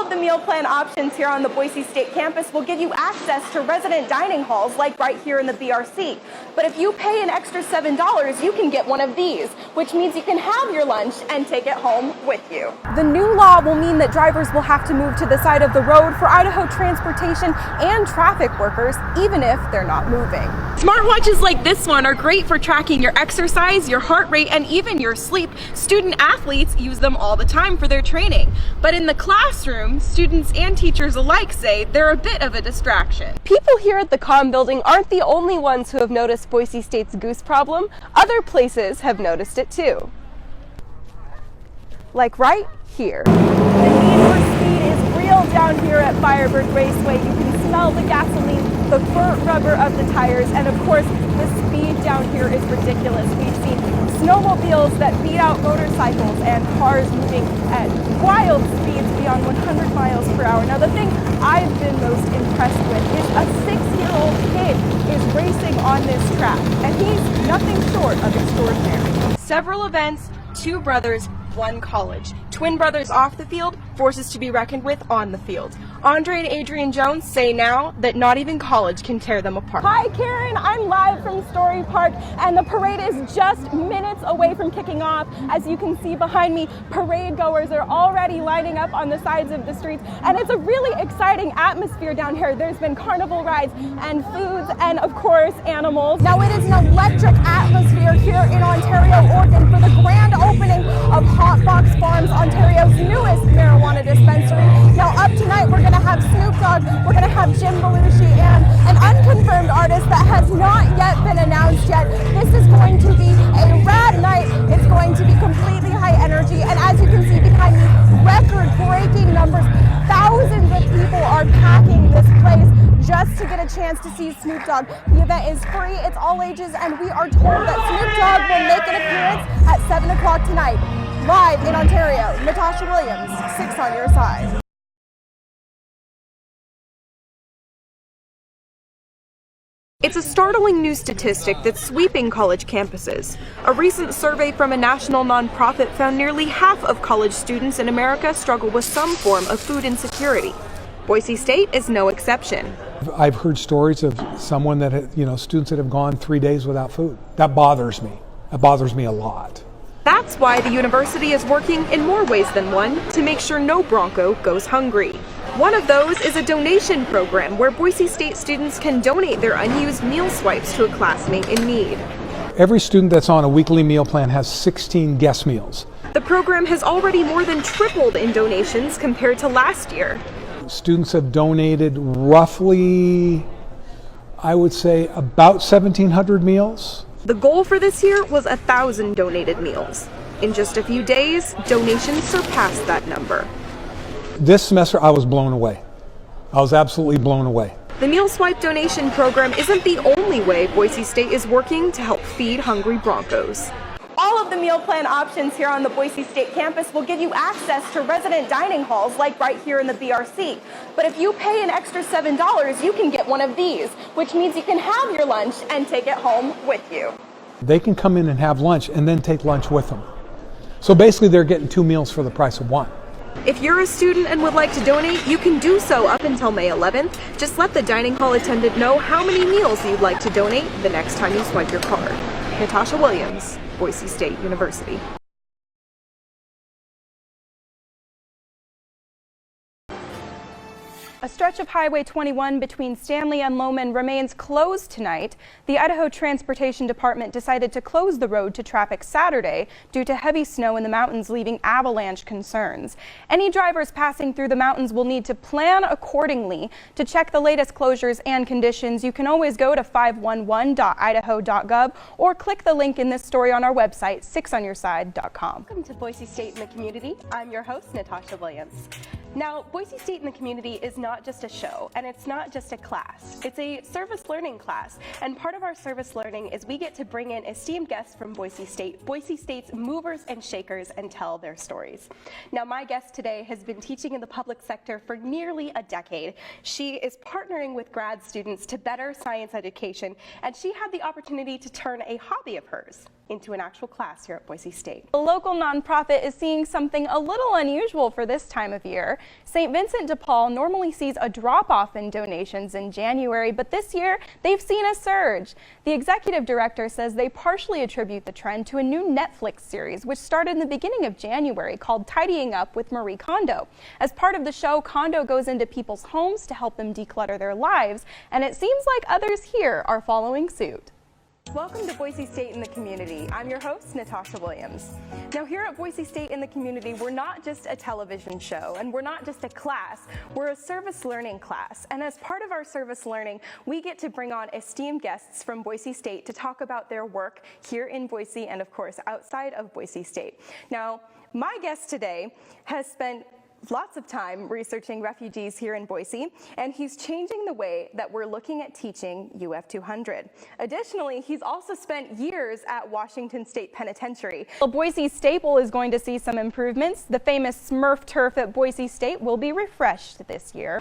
All of the meal plan options here on the Boise State campus will give you access to resident dining halls like right here in the BRC. But if you pay an extra $7, you can get one of these, which means you can have your lunch and take it home with you. The new law will mean that drivers will have to move to the side of the road for Idaho transportation and traffic workers, even if they're not moving. Smartwatches like this one are great for tracking your exercise, your heart rate, and even your sleep. Student athletes use them all the time for their training. But in the classroom, students and teachers alike say they're a bit of a distraction. People here at the Comm building aren't the only ones who have noticed Boise State's goose problem. Other places have noticed it too. Like right here. The need for speed is real down here at Firebird Raceway. You can smell the gasoline, the burnt rubber of the tires, and of course, the speed down here is ridiculous. We've seen snowmobiles that beat out motorcycles and cars moving at wild speeds beyond 100 miles per hour. Now, the thing I've been most impressed with is a 6-year-old kid is racing on this track, and he's nothing short of extraordinary. Several events, 2 brothers, 1 college. Twin brothers off the field, forces to be reckoned with on the field. Andre and Adrian Jones say now that not even college can tear them apart. Hi Karen, I'm live from Story Park and the parade is just minutes away from kicking off. As you can see behind me, parade goers are already lining up on the sides of the streets and it's a really exciting atmosphere down here. There's been carnival rides and foods and of course animals. Now it is an electric atmosphere here in Ontario, Oregon for the grand opening of Hot Box Farms, Ontario's newest marijuana dispensary. Now up tonight we're going to have Snoop Dogg, we're going to have Jim Belushi, and an unconfirmed artist that has not yet been announced yet. This is going to be a rad night. It's going to be completely high energy, and as you can see behind me, record-breaking numbers. Thousands of people are packing this place just to get a chance to see Snoop Dogg. The event is free, it's all ages, and we are told that Snoop Dogg will make an appearance at 7 o'clock tonight. Live in Ontario, Natasha.Williams, 6 on your side. It's a startling new statistic that's sweeping college campuses. A recent survey from a national nonprofit found nearly half of college students in America struggle with some form of food insecurity. Boise State is no exception. I've heard stories of someone that, students that have gone 3 days without food. That bothers me. That bothers me a lot. That's why the university is working in more ways than one to make sure no Bronco goes hungry. One of those is a donation program where Boise State students can donate their unused meal swipes to a classmate in need. Every student that's on a weekly meal plan has 16 guest meals. The program has already more than tripled in donations compared to last year. Students have donated roughly, I would say, about 1,700 meals. The goal for this year was 1,000 donated meals. In just a few days, donations surpassed that number. This semester, I was blown away. I was absolutely blown away. The Meal Swipe donation program isn't the only way Boise State is working to help feed hungry Broncos. All of the meal plan options here on the Boise State campus will give you access to resident dining halls like right here in the BRC. But if you pay an extra $7, you can get one of these, which means you can have your lunch and take it home with you. They can come in and have lunch and then take lunch with them. So basically they're getting 2 meals for the price of 1. If you're a student and would like to donate, you can do so up until May 11th. Just let the dining hall attendant know how many meals you'd like to donate the next time you swipe your card. Natasha.Williams, Boise State University. A stretch of Highway 21 between Stanley and Lowman remains closed tonight. The Idaho Transportation Department decided to close the road to traffic Saturday due to heavy snow in the mountains, leaving avalanche concerns. Any drivers passing through the mountains will need to plan accordingly. To check the latest closures and conditions, you can always go to 511.idaho.gov or click the link in this story on our website, 6onyourside.com. Welcome to Boise State in the Community. I'm your host, Natasha.Williams. Now, Boise State in the Community is not just a show, and it's not just a class. It's a service learning class, and part of our service learning is we get to bring in esteemed guests from Boise State's movers and shakers, and tell their stories. Now, my guest today has been teaching in the public sector for nearly a decade. She is partnering with grad students to better science education, and she had the opportunity to turn a hobby of hers into an actual class here at Boise State. A local nonprofit is seeing something a little unusual for this time of year. St. Vincent de Paul normally sees a drop-off in donations in January, but this year they've seen a surge. The executive director says they partially attribute the trend to a new Netflix series, which started in the beginning of January, called Tidying Up with Marie Kondo. As part of the show, Kondo goes into people's homes to help them declutter their lives, and it seems like others here are following suit. Welcome to Boise State in the Community. I'm your host, Natasha.Williams. Now, here at Boise State in the Community, we're not just a television show, and we're not just a class, we're a service learning class. And as part of our service learning, we get to bring on esteemed guests from Boise State to talk about their work here in Boise and, of course, outside of Boise State. Now, my guest today has spent lots of time researching refugees here in Boise, and he's changing the way that we're looking at teaching UF 200. Additionally, he's also spent years at Washington State Penitentiary. Well, Boise Staple is going to see some improvements. The famous Smurf turf at Boise State will be refreshed this year.